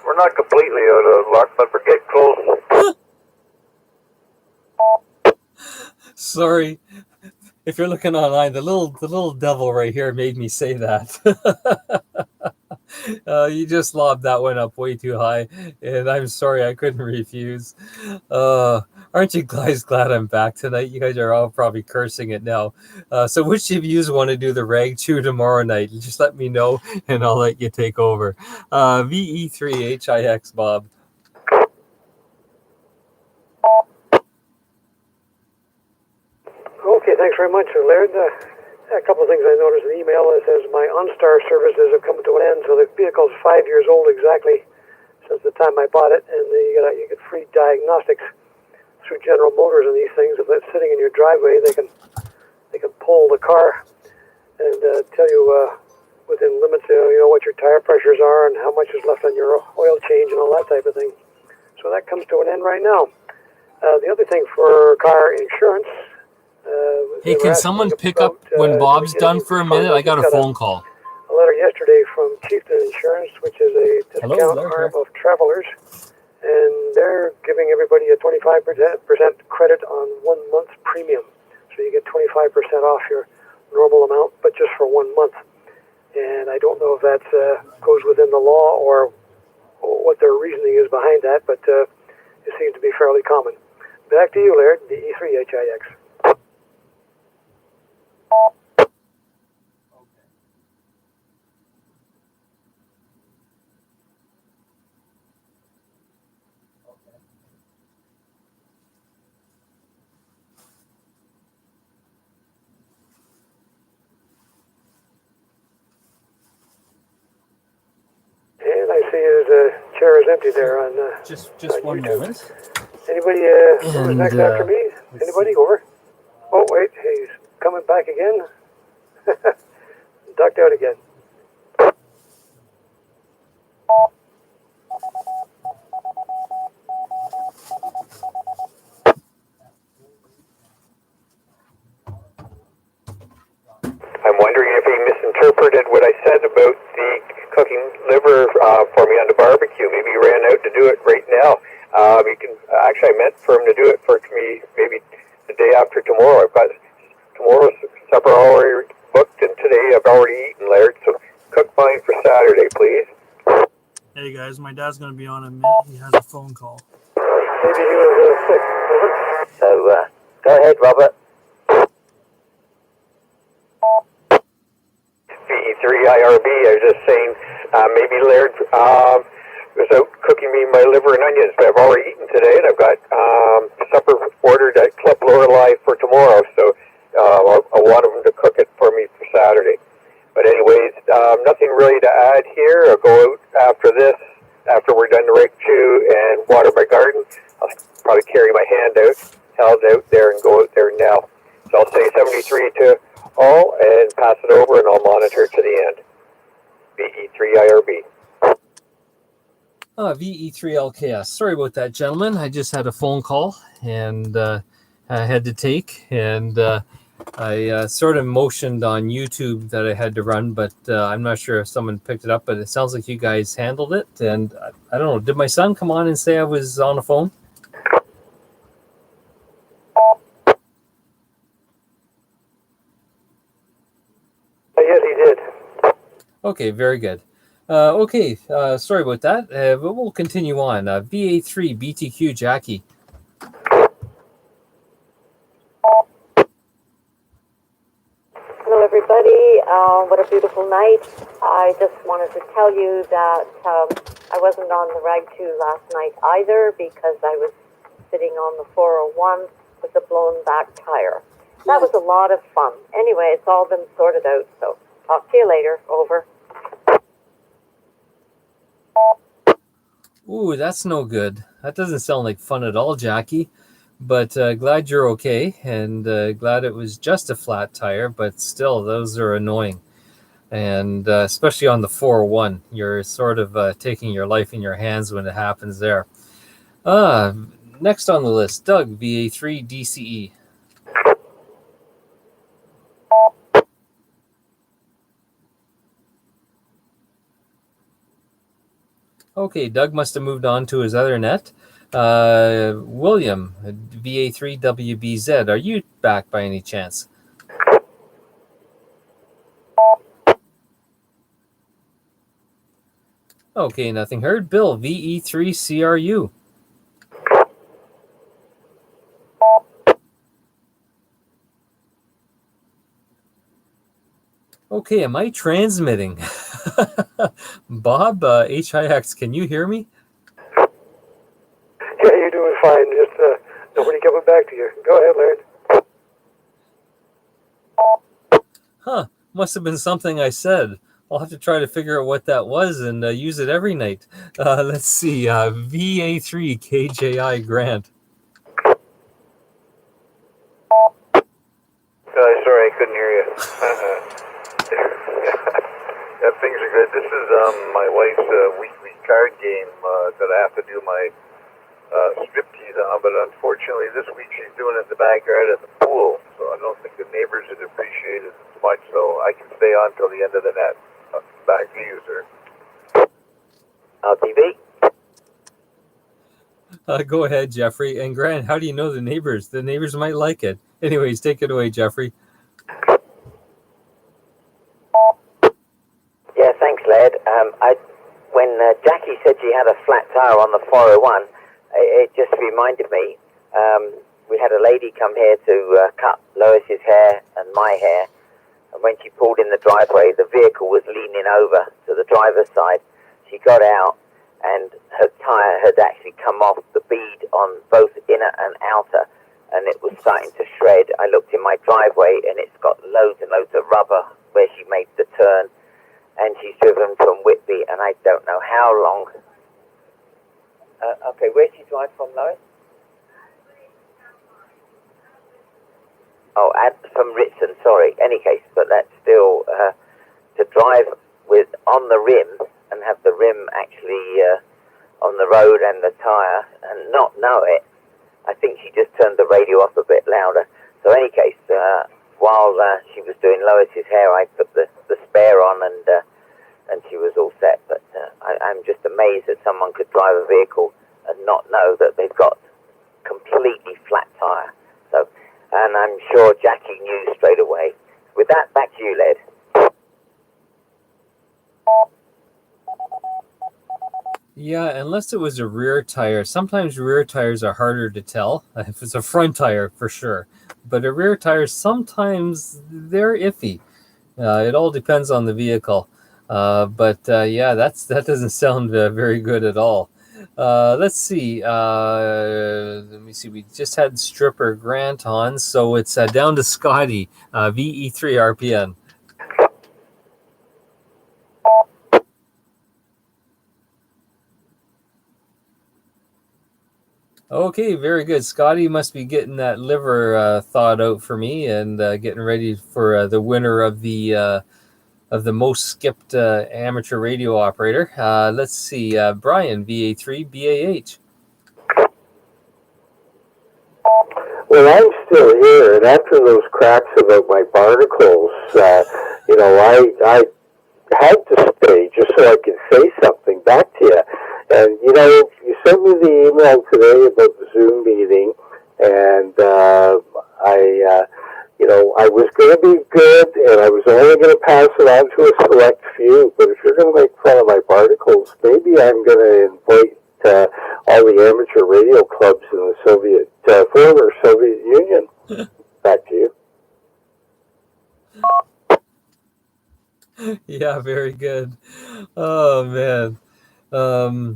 we're not completely out of luck, but we're getting close. Sorry. If you're looking online, the little devil right here made me say that. You just lobbed that one up way too high, and I'm sorry I couldn't refuse. Aren't you guys glad I'm back tonight? You guys are all probably cursing it now. So which of you want to do the rag chew tomorrow night? Just let me know, and I'll let you take over. VE3HIX Bob. Okay, thanks very much, Laird. A couple of things I noticed in the email. It says my OnStar services have come to an end, so the vehicle's 5 years old exactly since the time I bought it, and you get free diagnostics through General Motors and these things. If it's sitting in your driveway, they can pull the car and tell you within limits, what your tire pressures are and how much is left on your oil change and all that type of thing. So that comes to an end right now. The other thing for car insurance. Hey, can someone pick up when Bob's done for a minute? I got a phone call. A letter yesterday from Chieftain Insurance, which is a discount arm of Travelers, and they're giving everybody a 25% credit on 1 month's premium. So you get 25% off your normal amount, but just for 1 month. And I don't know if that goes within the law or what their reasoning is behind that, but it seems to be fairly common. Back to you, Laird, the E3HIX. was empty there on Just on one YouTube. moment. Anybody? Who was next And, after me? Anybody? Over. Oh wait, he's coming back again. Ducked out again. I'm wondering if he misinterpreted what I said about the cooking liver for me on the barbecue. Maybe he ran out to do it right now. You can actually, I meant for him to do it for me maybe the day after tomorrow. I've got tomorrow's supper already booked, and today I've already eaten, Laird. So cook mine for Saturday, please. Hey guys, my dad's gonna be on in a minute. He has a phone call. Maybe he was sick. Over. So go ahead, Robert. VE3IRB, I was just saying, maybe Laird was out cooking me my liver and onions, but I've already eaten today, and I've got supper ordered at Club Lorelei for tomorrow, so I want him to cook it for me for Saturday. But anyways, nothing really to add here. I'll go out after this, after we're done the rake chew and water my garden. I'll probably carry my hand held out there and go out there now. So I'll say 73 to all and pass it over, and I'll monitor to the end. VE3IRB. VE3LKS. Sorry about that, gentlemen. I just had a phone call and I had to take, and I sort of motioned on YouTube that I had to run, but I'm not sure if someone picked it up, but it sounds like you guys handled it. And I don't know, did my son come on and say I was on the phone? Yes, he did. Okay, very good. Sorry about that, but we'll continue on. VA3 BTQ Jackie. Hello, everybody. What a beautiful night. I just wanted to tell you that I wasn't on the Rag 2 last night either because I was sitting on the 401 with a blown back tire. That was a lot of fun. Anyway, it's all been sorted out, so talk to you later. Over. Ooh, that's no good. That doesn't sound like fun at all, Jackie. But glad you're okay, and glad it was just a flat tire, but still, those are annoying. And especially on the 401, you're sort of taking your life in your hands when it happens there. Next on the list, Doug, VA3 DCE. Okay, Doug must have moved on to his other net. William, VA3WBZ, are you back by any chance? Okay, nothing heard. Bill, VE3CRU. Okay, am I transmitting? Bob, HIX, can you hear me? Yeah, you're doing fine. Just nobody coming back to you. Go ahead, Laird. Huh, must have been something I said. I'll have to try to figure out what that was and use it every night. Let's see, VA3 KJI Grant. Sorry, I couldn't hear you. Yeah, things are good. This is my wife's weekly card game that I have to do my striptease on, but unfortunately this week she's doing it in the backyard at the pool, so I don't think the neighbors would appreciate it as much, so I can stay on till the end of the net. Back to you, sir. RTV. Go ahead, Jeffrey. And Grant, how do you know the neighbors? The neighbors might like it. Anyways, take it away, Jeffrey. Yeah, thanks, Laird. When Jackie said she had a flat tire on the 401, it just reminded me. We had a lady come here to cut Lois's hair and my hair, and when she pulled in the driveway, the vehicle was leaning over to the driver's side. She got out, and her tire had actually come off the bead on both inner and outer, and it was starting to shred. I looked in my driveway, and it's got loads and loads of rubber where she made the turn, and she's driven from Whitby, and I don't know how long Okay, where did you drive from, Lois? Oh, from Ritson, sorry. Any case, but that's still to drive with on the rim and have the rim actually on the road and the tyre and not know it. I think she just turned the radio up a bit louder. So any case, while she was doing Lois's hair, I put the spare on and she was all set. But I'm just amazed that someone could drive a vehicle and not know that they've got completely flat tyre. So, and I'm sure Jackie knew straight away. With that, back to you, Led. Yeah, unless it was a rear tire. Sometimes rear tires are harder to tell. If it's a front tire, for sure. But a rear tire, sometimes they're iffy. It all depends on the vehicle. But yeah, that doesn't sound very good at all. Let's see. Let me see. We just had Stripper Grant on, so it's down to Scotty, VE3 RPN. Okay, very good. Scotty must be getting that liver thawed out for me and getting ready for the winner of the most skipped amateur radio operator. Let's see, Brian, VA3 BAH. Well, I'm still here, and after those cracks about my barnacles, I had to stay just so I could say something back to you. And, you sent me the email today about the Zoom meeting, and I was going to be good, and I was only going to pass it on to a select few. But if you're going to make fun of my particles, maybe I'm going to invite all the amateur radio clubs in the former Soviet Union. Back to you. Yeah, very good. Oh man.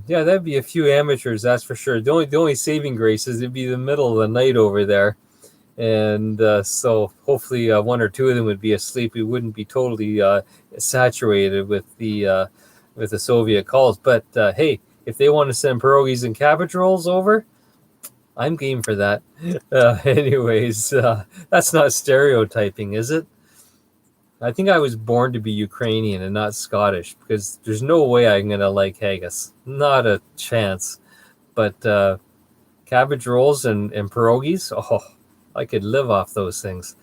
Yeah, that'd be a few amateurs, that's for sure. The only saving grace is it'd be the middle of the night over there. And so hopefully one or two of them would be asleep. We wouldn't be totally saturated with the Soviet calls. But hey, if they want to send pierogies and cabbage rolls over, I'm game for that. Anyways, that's not stereotyping, is it? I think I was born to be Ukrainian and not Scottish, because there's no way I'm going to like haggis. Not a chance. But cabbage rolls and pierogies, oh, I could live off those things.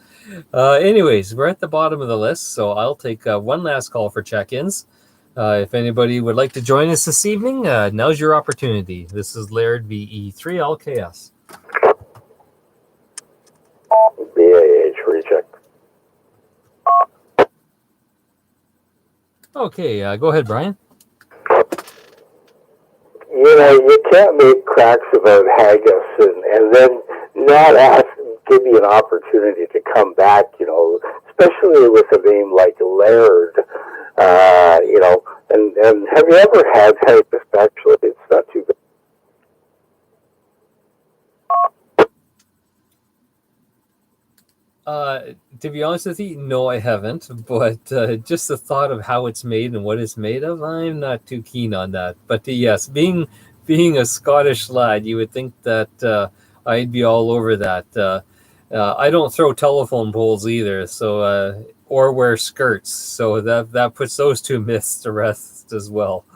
Anyways, we're at the bottom of the list, so I'll take one last call for check-ins. If anybody would like to join us this evening, now's your opportunity. This is Laird VE3 LKS. BAH recheck. Okay, go ahead, Brian. You can't make cracks about haggis and then not give me an opportunity to come back, especially with a name like Laird, and have you ever had haggis? Actually, it's not too bad. To be honest with you, no, I haven't. But just the thought of how it's made and what it's made of, I'm not too keen on that. But yes, being a Scottish lad, you would think that I'd be all over that. I don't throw telephone poles either, so or wear skirts. So that puts those two myths to rest as well.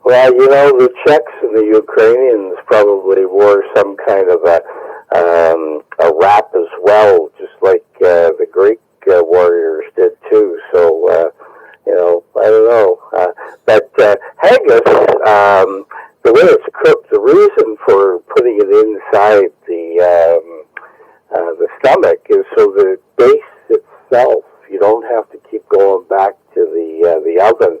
Well, the Czechs and the Ukrainians probably wore some kind of a wrap as well, just like the Greek warriors did too. So, I don't know. But haggis, the way it's cooked, the reason for putting it inside the stomach is so the base itself, you don't have to keep going back to the oven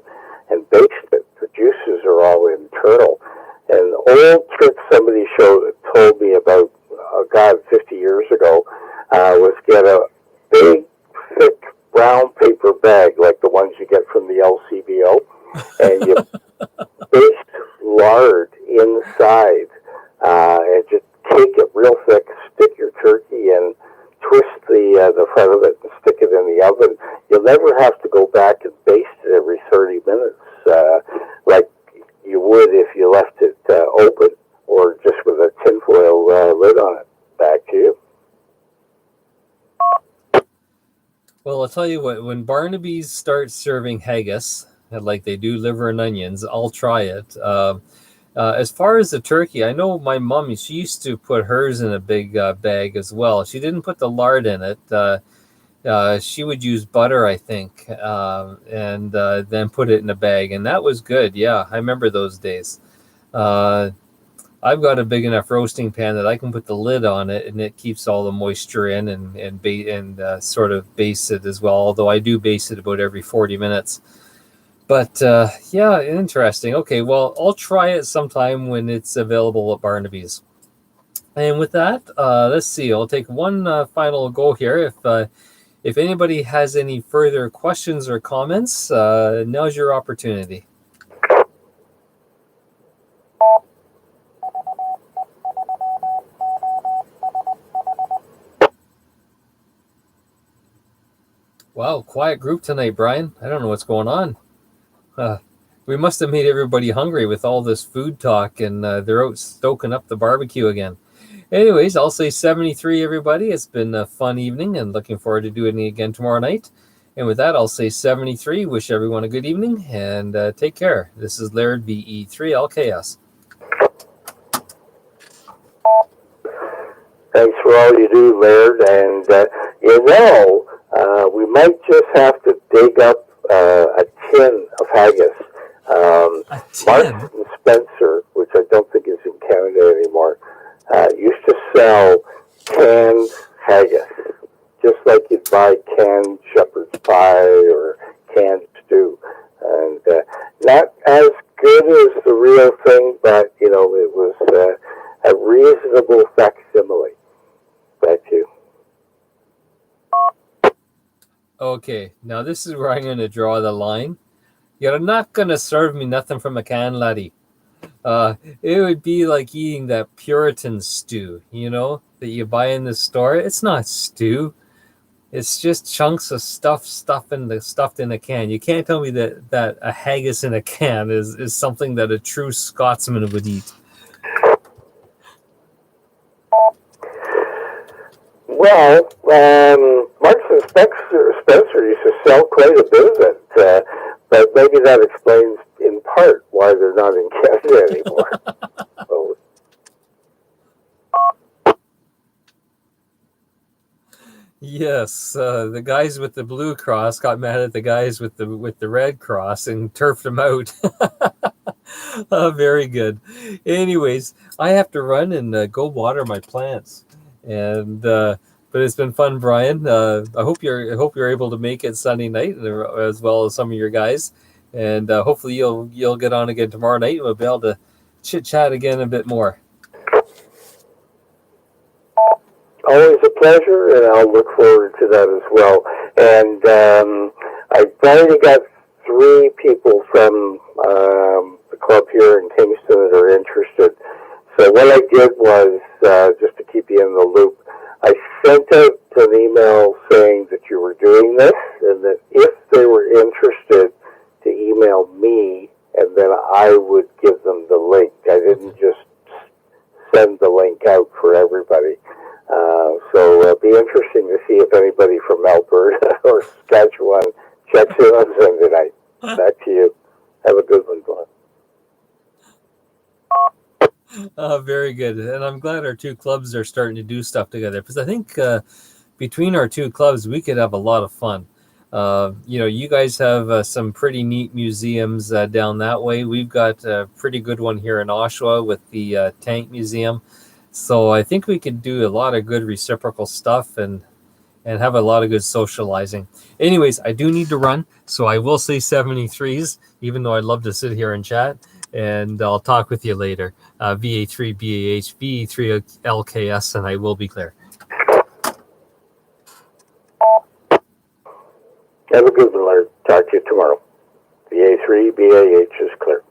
and baste it. The juices are all internal. And old trick somebody told me about, 50 years ago, was get a big, thick brown paper bag like the ones you get from the LCBO, and you baste lard inside, and just take it real thick, stick your turkey in, twist the front of it and stick it in the oven. You'll never have to go back and baste it every 30 minutes tell you what, when Barnaby's starts serving haggis, like they do liver and onions, I'll try it. As far as the turkey, I know my mom, she used to put hers in a big bag as well. She didn't put the lard in it. She would use butter, I think, and then put it in a bag. And that was good. Yeah, I remember those days. I've got a big enough roasting pan that I can put the lid on it, and it keeps all the moisture in and sort of base it as well. Although I do base it about every 40 minutes. But yeah, interesting. Okay, well, I'll try it sometime when it's available at Barnaby's. And with that, let's see. I'll take one final go here. If anybody has any further questions or comments, now's your opportunity. Wow, quiet group tonight, Brian. I don't know what's going on. We must have made everybody hungry with all this food talk, and they're out stoking up the barbecue again. Anyways, I'll say 73, everybody. It's been a fun evening, and looking forward to doing it again tomorrow night. And with that, I'll say 73. Wish everyone a good evening, and take care. This is Laird, VE3LKS. Thanks for all you do, Laird. And, we might just have to dig up a tin of haggis. Marks and Spencer, which I don't think is in Canada anymore, used to sell canned haggis, just like you'd buy canned shepherd's pie or canned stew. And not as good as the real thing, but, it was a reasonable facsimile. Back to you. Okay, now this is where I'm going to draw the line. You're not going to serve me nothing from a can, laddie. It would be like eating that Puritan stew, that you buy in the store. It's not stew. It's just chunks of stuffed in a can. You can't tell me that a haggis in a can is something that a true Scotsman would eat. Well, Marks and Spencer used to sell quite a bit of it, but maybe that explains in part why they're not in Canada anymore. So. Yes, the guys with the blue cross got mad at the guys with the red cross and turfed them out. Very good. Anyways, I have to run and go water my plants. And but it's been fun, Brian. I hope you're able to make it Sunday night, as well as some of your guys. And hopefully you'll get on again tomorrow night, and we'll be able to chit chat again a bit more. Always a pleasure, and I'll look forward to that as well. And I've already got 3 people from the club here in Kingston that are interested. So what I did was, just to keep you in the loop, I sent out an email saying that you were doing this, and that if they were interested, to email me, and then I would give them the link. I didn't just send the link out for everybody. So it'll be interesting to see if anybody from Alberta or Saskatchewan checks in on Sunday night. Back to you. Have a good one, Glenn. Very good. And I'm glad our 2 clubs are starting to do stuff together, because I think between our 2 clubs, we could have a lot of fun. You guys have some pretty neat museums down that way. We've got a pretty good one here in Oshawa with the Tank Museum. So I think we could do a lot of good reciprocal stuff and have a lot of good socializing. Anyways, I do need to run, so I will say 73s, even though I'd love to sit here and chat. And I'll talk with you later. VA3BAH, VE3LKS, and I will be clear. Have a good one, Larry. Talk to you tomorrow. VA3BAH is clear.